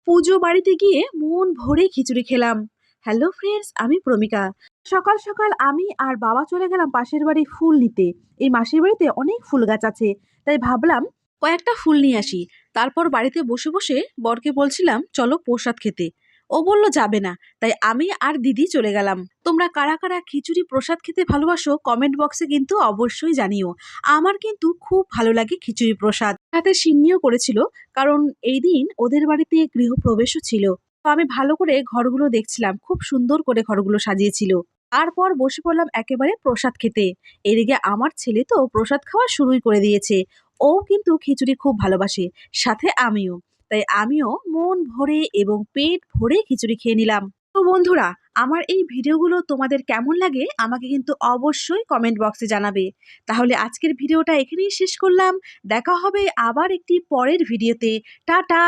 পুজো বাড়িতে গিয়ে মন ভরে খিচুড়ি খেলাম। হ্যালো ফ্রেন্ডস, আমি প্রমিকা। সকাল সকাল আমি আর বাবা চলে গেলাম পাশের বাড়ি ফুল নিতে। এই মাসির বাড়িতে অনেক ফুল গাছ আছে, তাই ভাবলাম কয়েকটা ফুল নিয়ে আসি। তারপর বাড়িতে বসে বসে বরকে বলছিলাম চলো প্রসাদ খেতে। ও বলল যাবে না, তাই আমি আর দিদি চলে গেলাম। তোমরা কারা কারা খিচুড়ি প্রসাদ খেতে ভালোবাসো কমেন্ট বক্সে কিন্তু অবশ্যই জানিও। আমার কিন্তু খুব ভালো লাগে খিচুড়ি প্রসাদ। সাথে সিন্নিও করেছিল, কারণ এই দিন ওদের বাড়িতে গৃহপ্রবেশও ছিল। তো আমি ভালো করে ঘরগুলো দেখছিলাম, খুব সুন্দর করে ঘরগুলো সাজিয়েছিল। তারপর বসে পড়লাম একেবারে প্রসাদ খেতে। এদিকে আমার ছেলে তো প্রসাদ খাওয়া শুরুই করে দিয়েছে। ও কিন্তু খিচুড়ি খুব ভালোবাসে, সাথে আমিও। তাই আমিও মন ভরে এবং পেট ভরে খিচুড়ি খেয়ে নিলাম। তো বন্ধুরা, আমার এই ভিডিওগুলো তোমাদের কেমন লাগে আমাকে কিন্তু অবশ্যই কমেন্ট বক্সে জানাবে। তাহলে আজকের ভিডিওটা এখানেই শেষ করলাম। দেখা হবে আবার একটি পরের ভিডিওতে। টাটা।